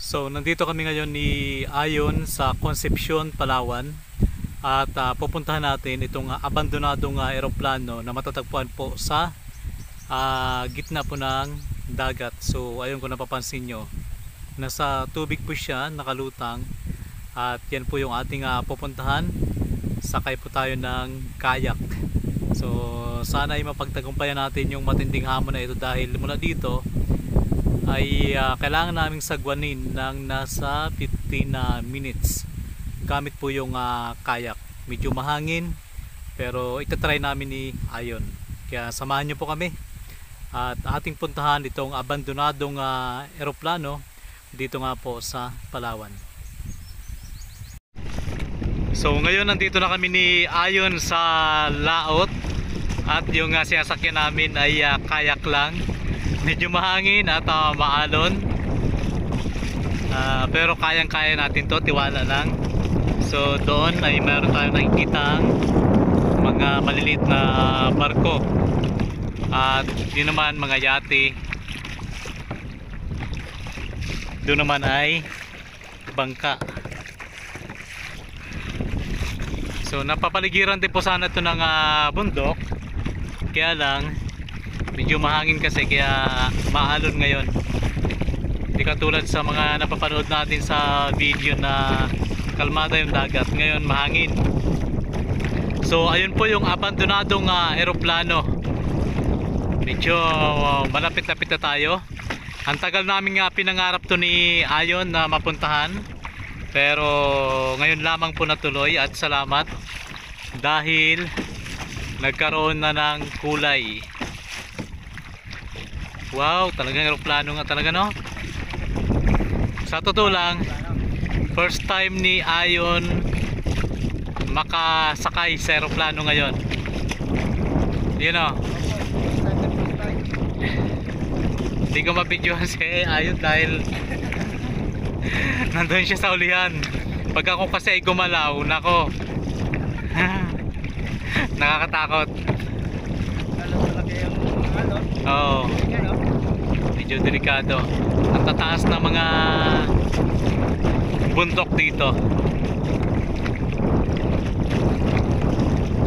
So nandito kami ngayon ni Ayon sa Concepcion, Palawan. At pupuntahan natin itong abandonadong eroplano na matatagpuan po sa gitna po ng dagat. So ayun, kung napapansin nyo, nasa tubig po siya, nakalutang. At yan po yung ating pupuntahan. Sakay po tayo ng kayak. So sana ay mapagtagumpayan natin yung matinding hamon na ito, dahil mula dito ay kailangan naming sagwanin ng nasa 15 minutes gamit po yung kayak. Medyo mahangin, pero itatry namin ni Ayon, kaya samahan nyo po kami at ating puntahan itong abandonadong eroplano dito nga po sa Palawan. So ngayon nandito na kami ni Ayon sa laot, at yung sinasakyan namin ay kayak lang. Medyo mahangin at maalon, pero kayang-kaya natin to, tiwala lang. So doon ay meron tayong nakikita mga maliliit na barko, at yun naman mga yate. Doon naman ay bangka. So napapaligiran din po sana ito ng bundok, kaya lang medyo mahangin kasi, kaya maalon ngayon. Hindi katulad sa mga napapanood natin sa video na kalmada yung dagat, ngayon mahangin. So ayun po yung abandonadong eroplano. Medyo malapit-lapit na tayo. Ang tagal namin pinangarap to ni Ayon na mapuntahan, pero ngayon lamang po natuloy, at salamat dahil nagkaroon na ng kulay. Wow, talagang eroplano nga talaga, no? Sa totoo lang, first time ni Ayon makasakay sa eroplano ngayon. You know, hindi ko mabidyohan si Ayon dahil nandun siya sa ulihan. Pag ako kasi ay gumalaw, nako, nakakatakot. Oo, medyo delikado. Ang tataas na mga bundok dito.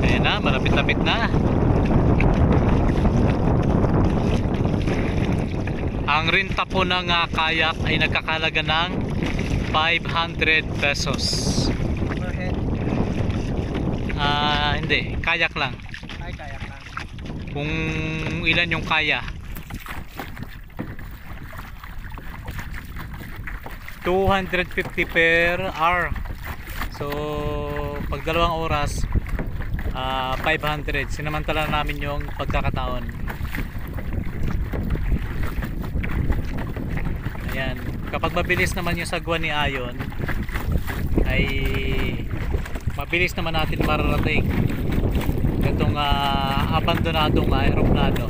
Ayan na, malapit-lapit na. Ang renta po ng kayak ay nagkakalaga ng 500 pesos. Per head? Hindi, kayak lang. Ay, kayak lang. Kung ilan yung kaya. 250 per hour. So pag 2 oras 500. Sinamantala namin yung pagkakataon. Ayan, kapag mabilis naman yung sagwa ni Ayon ay mabilis naman natin mararating itong abandonadong aeroplano.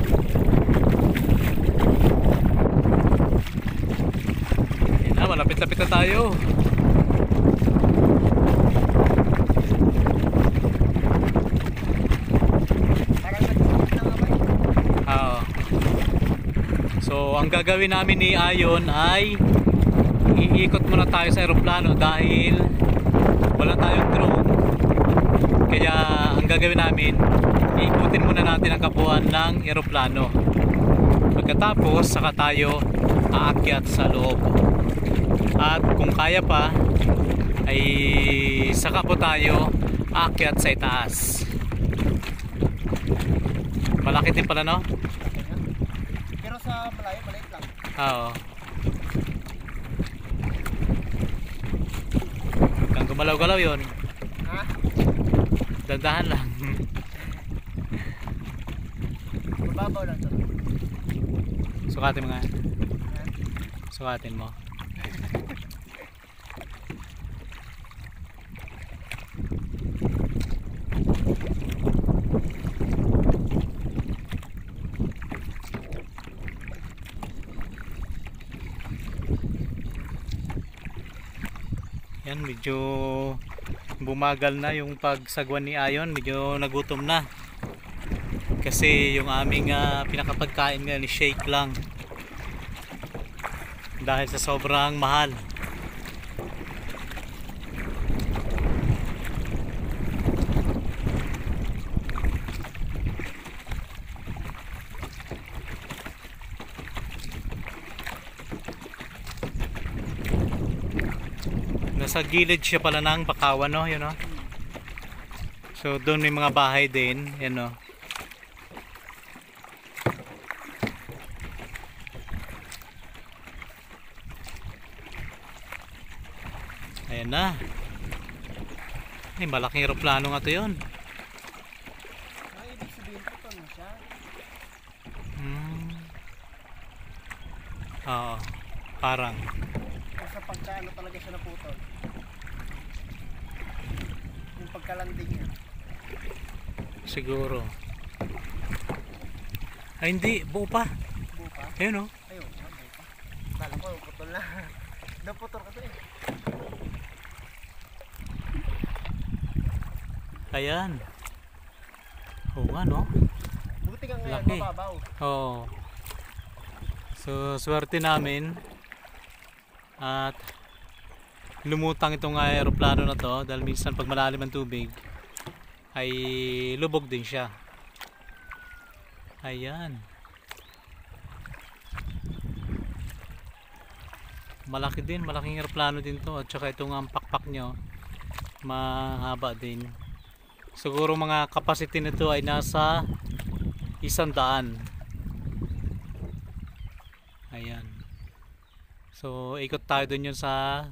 Ayan na, malapit-lapit na tayo. So ang gagawin namin ni Ayon ay iikot muna tayo sa eroplano dahil wala tayong drone. Kaya ang gagawin namin, iikutin muna natin ang kabuuan ng eroplano. Pagkatapos saka tayo aakyat sa loob. At kung kaya pa ay saka po tayo aakyat sa itaas. Malaki din pala, no? Pero sa malayo, maliit lang. Oo. Kang gumalaw-galaw yun. Ha? Dandahan lang. Mababaw lang to. Sukatin mo nga. Sukatin mo. Yan, medyo bumagal na yung pagsagwan ni Ayon. Medyo nagutom na kasi yung aming pinakapagkain nga ni shake lang dahil sa sobrang mahal. Nasa gilid siya pala ng Bakawan, no? Yun, no? So doon may mga bahay din, yan, no? Ayan na. Ay, malaking eroplano nga to yun. Ay, ibig sabihin ko na siya. Oo, parang. O sa pagkaano talaga siya naputol. Yung pagkalanding niya. Siguro. Ay, hindi, buo pa. Buo pa? Ayun, no? Ayun, buo pa. Kala ko, putol na. Naputol ka to eh. Ayan. Oo nga, no? Buti ka ngayon, Laki. mababaw. Oo. So, swerte namin. At lumutang itong aeroplano na to dahil minsan pag malalim ang tubig ay lubog din siya. Ayan. Malaki din, malaking aeroplano din to. At saka itong ang pakpak nyo mahaba din. Siguro mga capacity nito ay nasa 100. Ayan. So ikot tayo dun yun sa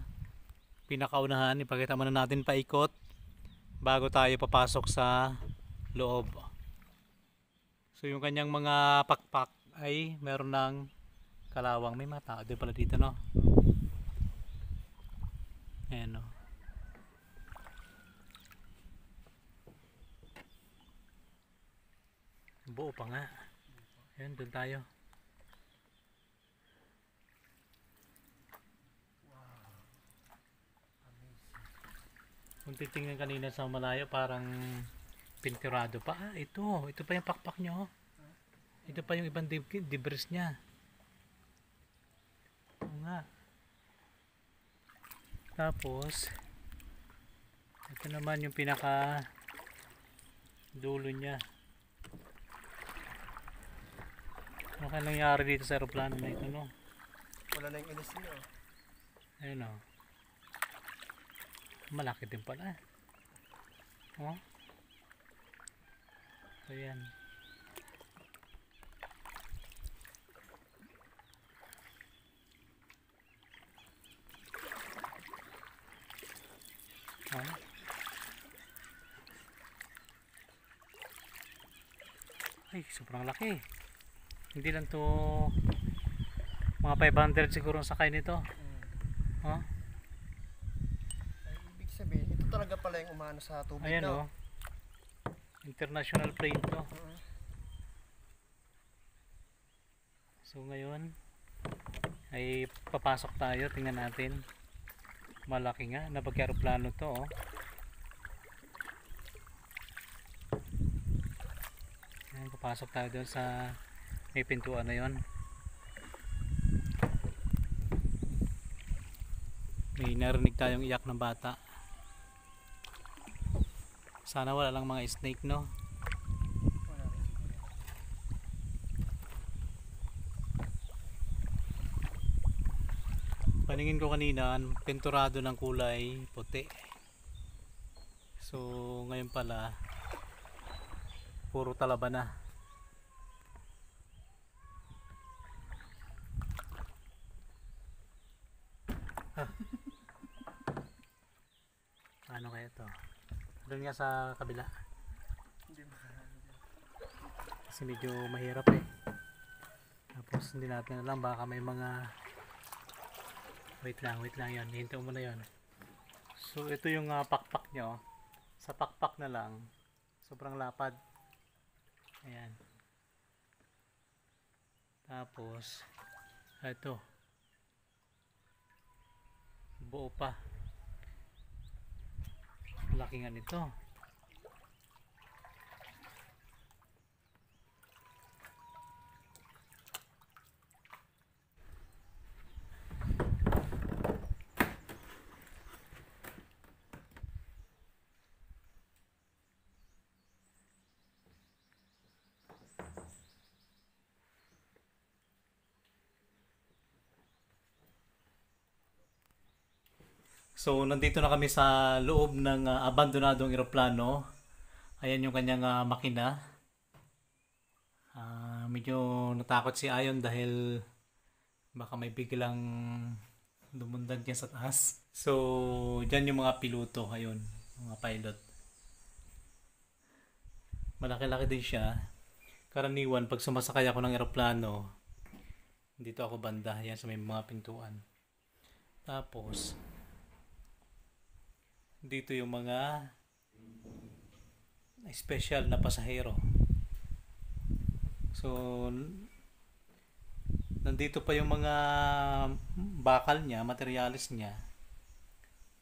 pinakaunahan. Ipakita muna natin paikot bago tayo papasok sa loob. So yung kanyang mga pakpak ay meron ng kalawang. May mga tao din pala dito, no? Ayan, no? Buo pa nga. Ayan, dun tayo. Kung titingnan kanina sa malayo, parang pinturado pa. Ah, ito pa yung pakpak nyo. Ito pa yung ibang debris niya. Oo nga. Tapos ito naman yung pinaka dulo niya. Ano kaya nangyari dito sa aeroplano na ito, no? Wala na yung ilis niya. Ayun, no? Malaki din pala. Oh. So yan. Oh. Ay, sobrang laki. Hindi lang to mga 500 siguro ang sakay nito. Oh. Ay, ibig sabihin, ito talaga pala yung umano sa tubig. Ayan, no? oh. International plane to. So ngayon ay papasok tayo, tingnan natin. Malaki nga, napag-aeroplano to, oh. Ayan, papasok tayo doon sa may pintuan na yon. May narinig tayong iyak ng bata. Sana wala lang mga snake, no? Wala rin. Paningin ko kanina, pinturado ng kulay puti. So ngayon pala puro talaba na. Ano kaya to? Doon nga sa kabila. Hindi Kasi medyo mahirap eh. Tapos hindi natin alam, baka may mga wait lang yan, hintayin mo na yan. So ito yung pakpak nyo. Sa pakpak na lang, sobrang lapad. Ayan. Tapos ito, buo pa. Laki nga nito. So, nandito na kami sa loob ng abandonadong eroplano. Ayan yung kanyang makina. Medyo natakot si Ayon dahil baka may biglang lumundag dyan sa taas. So, dyan yung mga piloto. Ayun, mga pilot. Malaki-laki din siya. Karaniwan, pag sumasakay ako ng eroplano, dito ako banda. Yan sa may mga pintuan. Tapos, dito yung mga special na pasahero. So, nandito pa yung mga bakal niya, materialis niya.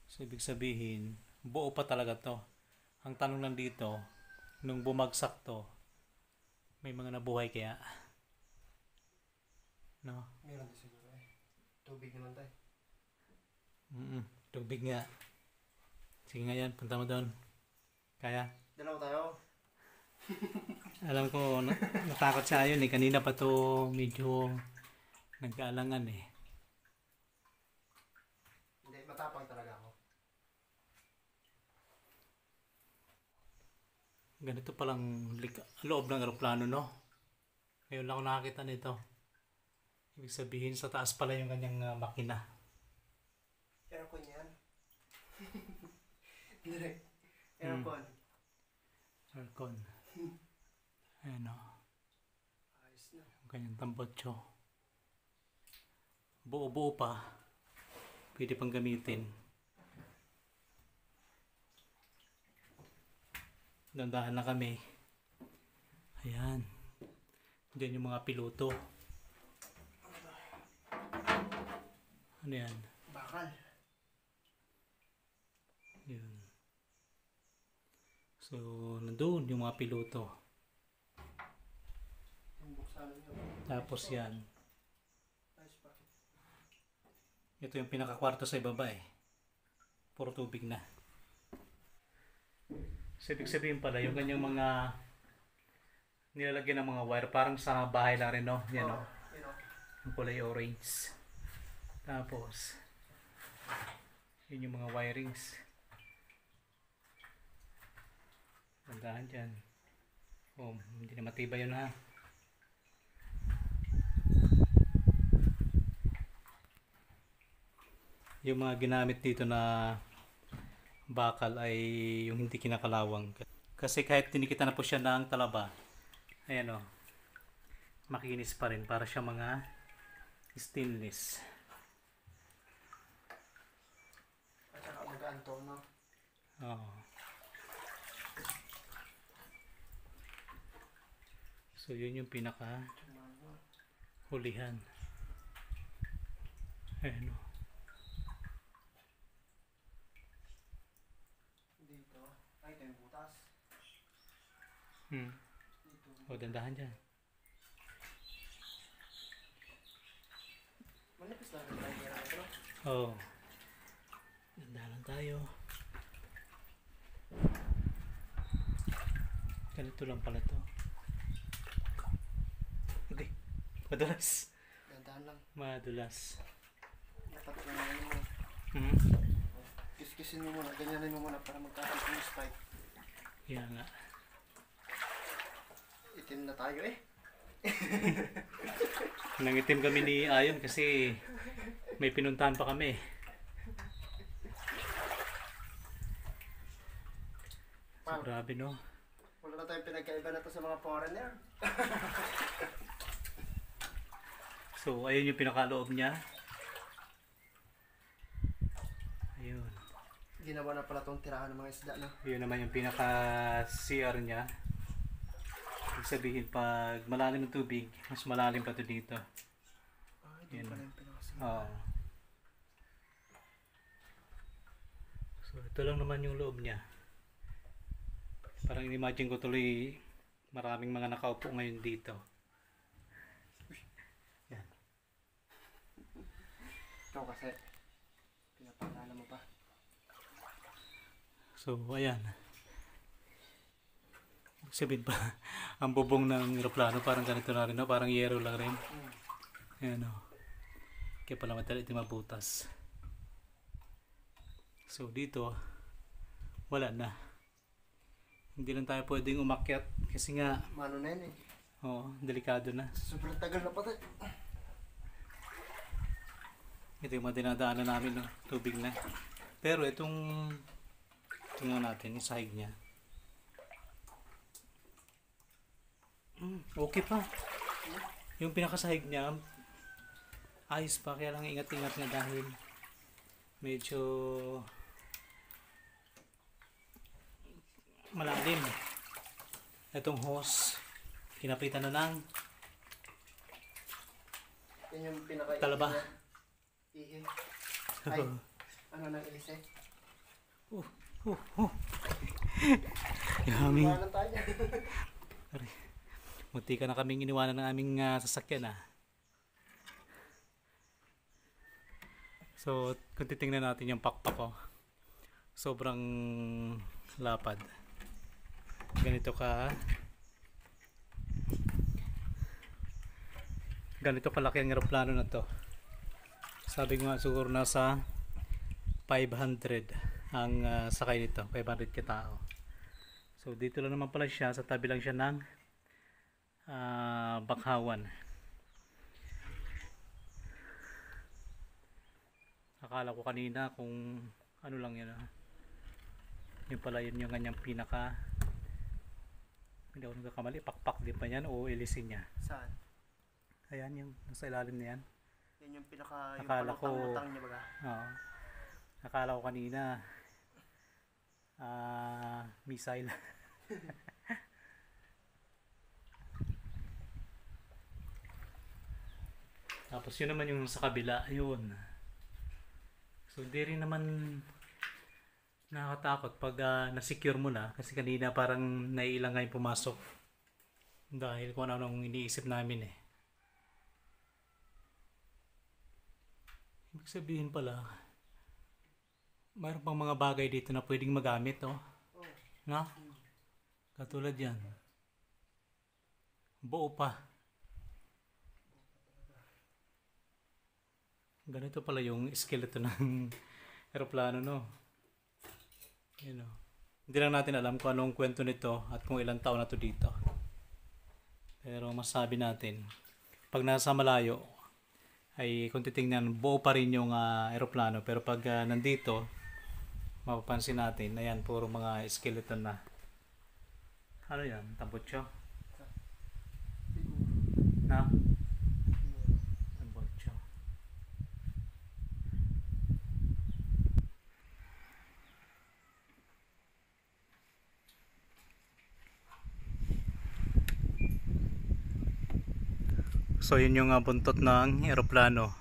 So, ibig sabihin, buo pa talaga to. Ang tanong nandito, nung bumagsak to, may mga nabuhay kaya? No? Meron din siguro eh. Tubig naman tayo. Tubig nga. Sige nga yan, punta mo doon. Kaya? Dalawa tayo. Alam ko, natakot siya yun eh. Kanina pa to medyo nagkaalangan eh. Hindi, matapang talaga ako. Ganito palang loob ng aeroplano, no? Ngayon lang ako nakakita nito. Ibig sabihin, sa taas pala yung kanyang makina. Aircon yan. Direct. Aircon. Aircon. Ayan o. Ayos na. Yung kanyang tambotso. Buo-buo pa. Pwede pang gamitin. Dandahan na kami. Ayan. Diyan yung mga piloto. Ano yan? Bakal. Yun. So, nandun yung mga piloto. Yung buksan nyo. Tapos yan. Ayos pa. Ito yung pinakakwarto sa ibaba eh. Puro tubig na. So, ibig sabihin pala, yung kanyang mga nilalagyan ng mga wire, parang sa bahay lang rin, no? Yan, no? You know. Yung kulay orange. Tapos, yun yung mga wirings. Tandaan dyan. Oh, hindi na matibay yun ha. Yung mga ginamit dito na bakal ay yung hindi kinakalawang. Kasi kahit tinikita na po siya ng talaba, ayan o, makinis pa rin para siya mga stainless. At saka magaan to, no? Oo. So yun yung pinaka hulihan. Ayan o. Dito. Ay, ito yung butas. Dito. O, dandahan dyan. Manipis lang ang tayo na ito. Oo. Dandahan lang tayo. Ganito lang pala to. Hindi. Madulas. Dandahan lang. Madulas. Dapat lang yun mo. Kiskisin mo muna. Ganyanin mo muna para magkakaroon yung spike. Yan nga. Itim na tayo eh. Nangitim kami ni Ayon kasi may pinuntahan pa kami. So, Wow. grabe no. Wala na tayong pinagkaiba na to sa mga foreigner. So ayun yung pinakaloob niya. Ayun. Ginawa na pala tong tirahan ng mga isda, no? Yun naman yung pinaka CR niya. Ibig sabihin pag malalim ng tubig, mas malalim pa to dito. Ah, ito Yan. pala yung pinakasimula. Oo. So ito lang naman yung loob niya. Parang in-imagine ko tuloy maraming mga nakaupo ngayon dito. Yan. Ito kasi, pinapaalala mo pa. So ayan. Sabihin pa, ang bubong ng eroplano parang ganito na rin, no? Parang yero lang rin. Ayan o. Kaya pala madali ito mabutas. So dito, wala na. Hindi lang tayo pwedeng umakyat kasi nga, Mano na yan eh. delikado na. Sobrang tagal na pati. Ito yung mga dinadaanan namin, no? Tubig na. Pero itong, tingnan natin, yung sahig niya. Okay pa. Yung pinakasahig niya, ayos pa. Kaya lang ingat-ingat nga dahil medyo malalim. Itong hose, kinapitan na ng Yan yung pinaka talaba. Ihi. Ay, ano nang ilis eh? Yaming. Iwanan tayo. Munti ka na kaming iniwanan ng aming sasakyan So, kung titingnan natin yung pakpak ko, sobrang lapad. Ganito kalaki ang eroplano na to. Sabi ko nga siguro nasa 500 ang sakay nito, 500 katao. So dito lang naman pala siya, sa tabi lang siya ng Bakhawan. Akala ko kanina kung ano lang yun, yung pala yun yung kanyang pinaka, hindi ako nagkakamali, pakpak din pa yan o ilisin niya. Saan? Ayan yung nasa ilalim na yan. Yan yung pinaka, yung Akala ko, palutang-lutang niya baga. Oo. Akala ko kanina missile. Tapos yun naman yung sa kabila, yun. So di rin naman nakakatakot pag na-secure mo na, kasi kanina parang naiilang nga yung pumasok dahil kung ano-anong iniisip namin Ibig sabihin pala, mayroon pang mga bagay dito na pwedeng magamit, no? Katulad yan. Buo pa. Ganito pala yung skeleton ng eroplano, no? Yun, no? Hindi lang natin alam kung anong kwento nito at kung ilang taon na to dito. Pero masabi natin, pag nasa malayo, ay kung titingnan, buo pa rin yung eroplano. Pero pag nandito, mapapansin natin, ayan, puro mga skeleton na. Ano yan? Tambutso? Na? Tambutso. So yun yung buntot ng eroplano.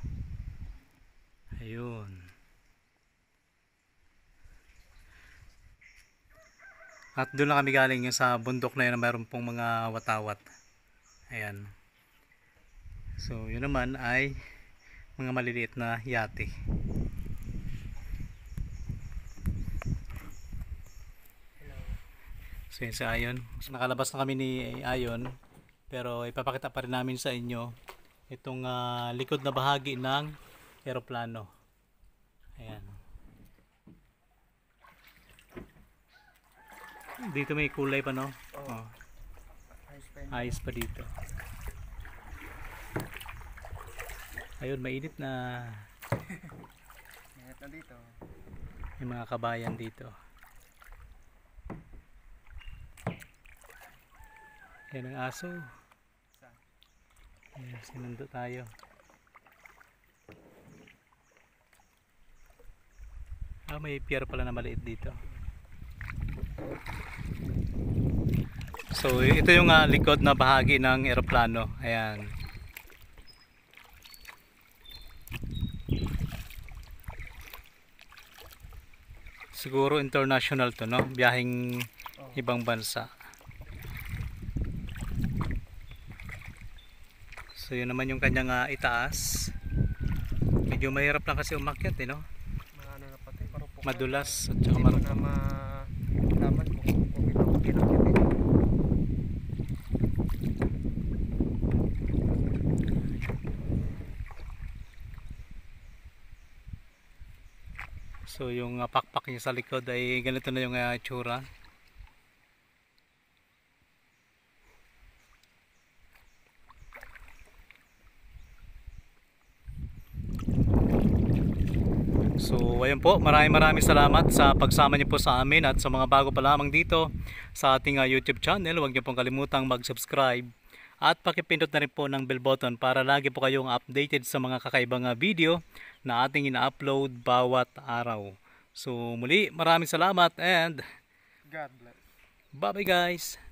Ayun. At doon lang kami galing yung sa bundok na yun na mayroon pong mga watawat. Ayan. So yun naman ay mga maliliit na yate. So yun si Ayon. Nakalabas na kami ni Ayon. Pero ipapakita pa rin namin sa inyo itong likod na bahagi ng eroplano. Ayan. Dito may kulay pa, no? Oh. Ayos pa dito. Ayun, mainit na. Mainit na dito. Yung mga kabayan dito. Yan ang aso. Ayan, sinundo tayo. May pier pala na maliit dito. So ito yung likod na bahagi ng eroplano. Ayan. Siguro international to, no? Biyaheng ibang bansa. So yun naman yung kanyang itaas. Medyo mahirap lang kasi umakyat, no? Ano na pati, marupok. Madulas at saka marupok. Hindi mo na malaman kung ito pinakit. So yung pakpak niya sa likod ay ganito na yung itsura. So ayun po, maraming salamat sa pagsama niyo po sa amin, at sa mga bago pa lamang dito sa ating YouTube channel, huwag niyo pong kalimutang mag-subscribe at pakipindot na rin po ng bell button para lagi po kayong updated sa mga kakaibang video na ating ina-upload bawat araw. So muli, maraming salamat and God bless. bye bye guys!